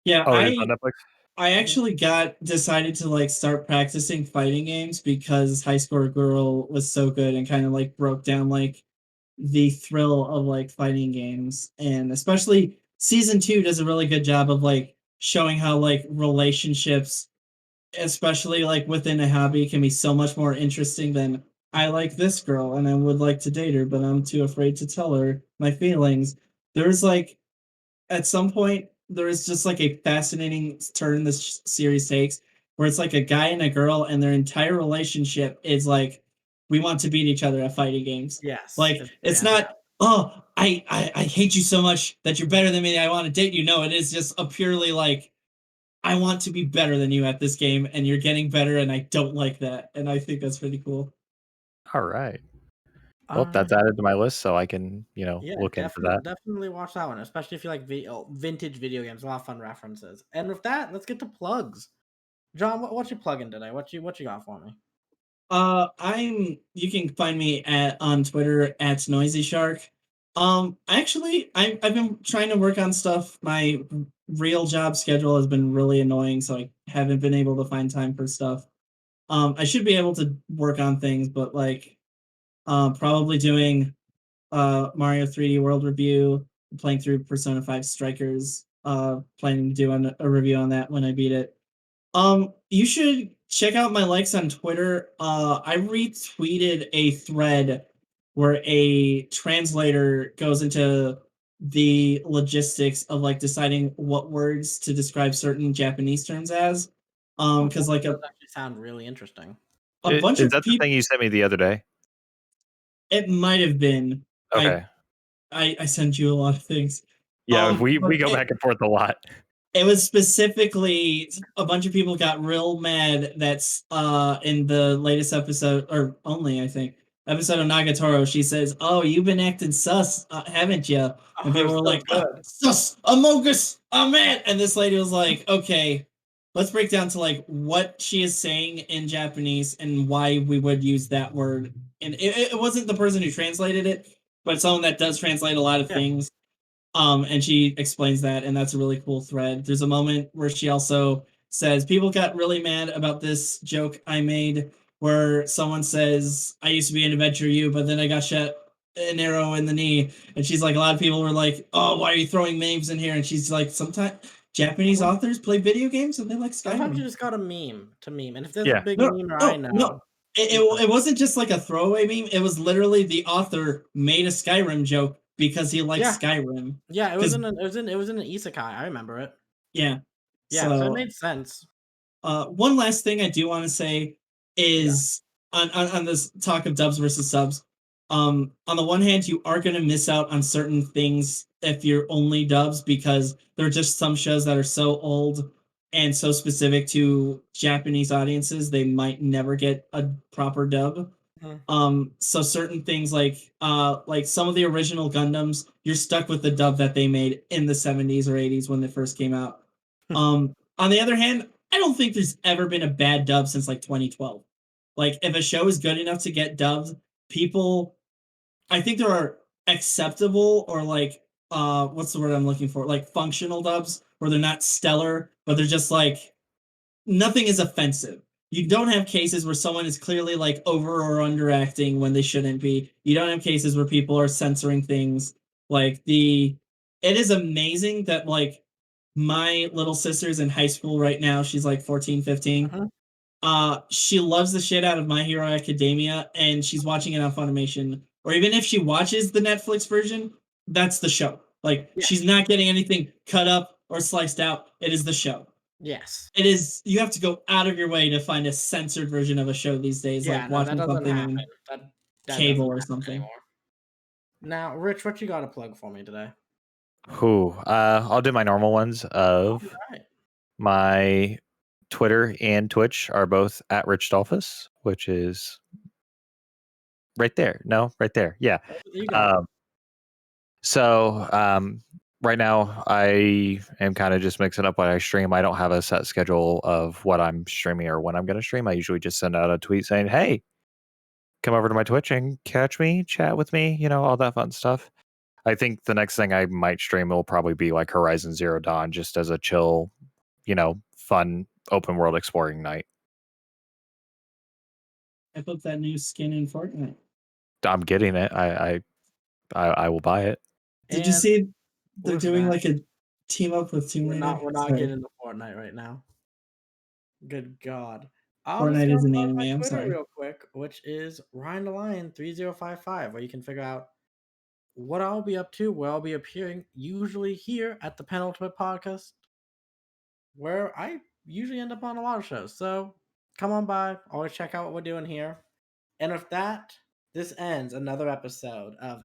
B: Yeah,
C: Oh, it is on
B: I
C: Netflix.
B: I
A: Mhm.
B: actually decided to like start practicing fighting games because High Score Girl was so good and kind of like broke down like the thrill of like fighting games, and especially season 2 does a really good job of like showing how like relationships, especially like within a hobby, can be so much more interesting than I like this girl and I would like to date her, but I'm too afraid to tell her my feelings. There's like at some point there is just like a fascinating turn this series takes where it's like a guy and a girl and their entire relationship is like we want to beat each other at fighting games.
A: Yes,
B: Like
A: it's
B: it's
A: fantastic.
B: not, oh, I hate you so much that you're better than me, I want to date you. No, it is just a purely like I want to be better than you at this game and you're getting better and I don't like that, and I think that's pretty cool.
C: All right.
A: All
C: Well,
A: right.
C: that's added to my list, so I can,
A: Yeah,
C: look into
A: definitely,
C: that.
A: definitely watch that one, especially if you like vintage video games. A lot of fun references. And with that, let's get to plugs. John, what you plugging today? What you got for me?
B: I'm you can find me at on Twitter at Noisy Shark. Actually, I've been trying to work on stuff. My real job schedule has been really annoying, so I haven't been able to find time for stuff. I should be able to work on things, but like, probably doing Mario 3D World review, playing through Persona 5 Strikers. Planning to do a review on that when I beat it. You should check out my likes on Twitter. I retweeted a thread where a translator goes into the logistics of like deciding what words to describe certain Japanese terms as.
A: Oh,
B: Because
A: that
B: like
A: does actually sound really interesting.
B: a bunch
C: Is
B: of
C: that the
B: people,
C: thing you sent me the other day?
B: it might have been. I
C: Okay.
B: I sent you a lot of things.
C: Yeah,
B: But
C: we go back and forth a lot.
B: it was specifically a bunch of people got real mad that's in the latest episode, or only I think episode of Nagatoro. She says, "Oh, you've been acting sus, haven't you?" And
A: Oh,
B: people were
A: so
B: like,
A: good.
B: "Sus, Amogus, oh man!" And this lady was like, "Okay, let's break down to like what she is saying in Japanese and why we would use that word." And it wasn't the person who translated it, but someone that does translate a lot of
A: Yeah.
B: things. And she explains that, and that's a really cool thread. There's a moment where she also says, people got really mad about this joke I made where someone says, I used to be an adventure you, but then I got shot an arrow in the knee. And she's like, a lot of people were like, oh, why are you throwing memes in here? And she's like, sometimes Japanese authors play video games and they like
A: Sometimes you
B: Skyrim.
A: just got to meme to meme, and if there's a
C: Yeah.
A: big
B: No,
A: memer I
B: no, no.
A: know,
B: It,
A: you know,
B: it, it wasn't just like a throwaway meme. It was literally the author made a Skyrim joke because he likes
A: yeah,
B: Skyrim.
A: yeah,
B: Because
A: it was in an isekai. I remember it.
B: yeah.
A: Yeah, so it
B: So
A: made sense.
B: one last thing I do want to say
A: Yeah,
B: is on this talk of dubs versus subs. On the one hand, you are going to miss out on certain things if you're only dubs, because there are just some shows that are so old and so specific to Japanese audiences, they might never get a proper dub.
A: Mhm.
B: So certain things like some of the original Gundams, you're stuck with the dub that they made in the 70s or 80s when they first came out. On the other hand, I don't think there's ever been a bad dub since like 2012. Like if a show is good enough to get dubbed, people, I think there are acceptable, or like what's the word I'm looking for? Like functional dubs where they're not stellar, but they're just like nothing is offensive. You don't have cases where someone is clearly like over or underacting when they shouldn't be. You don't have cases where people are censoring things. Like it is amazing that like my little sister's in high school right now. She's like 14, 15.
A: Mhm.
B: She loves the shit out of My Hero Academia, and she's watching it on Funimation. Or even if she watches the Netflix version, that's the show. Like
A: Yeah.
B: she's not getting anything cut up or sliced out. It is the show.
A: Yes.
B: It is, you have to go out of your way to find a censored version of a show these days,
A: Yeah,
B: like
A: no, that
B: watching
A: doesn't
B: something
A: happen.
B: on
A: That doesn't
B: cable or
A: happen
B: something.
A: anymore. Now, Rich, what you got to plug for me today?
C: I'll do my normal ones of
A: All right.
C: my Twitter and Twitch are both at Rich Dolphus, which is right there. No, right there. Yeah.
A: You got it.
C: So right now I am kind of just mixing up what I stream. I don't have a set schedule of what I'm streaming or when I'm going to stream. I usually just send out a tweet saying, "Hey, come over to my Twitch and catch me, chat with me, all that fun stuff." I think the next thing I might stream will probably be like Horizon Zero Dawn, just as a chill, fun open world exploring night.
B: I put that new skin in Fortnite.
C: I'm getting it. I will buy it.
B: Did you
A: And
B: see they're
A: with
B: doing
A: that,
B: like a team up with Tomb Raider?
A: we're not
B: Sorry.
A: getting into Fortnite right now. Good God. I'll just
B: Fortnite
A: go
B: is an
A: plug
B: anime.
A: my
B: I'm
A: Twitter
B: sorry.
A: real quick, which is Ryan the Lion 3055, where you can figure out what I'll be up to, where I'll be appearing, usually here at the Penultimate Podcast, where I usually end up on a lot of shows. So come on by, always check out what we're doing here. And with that, this ends another episode of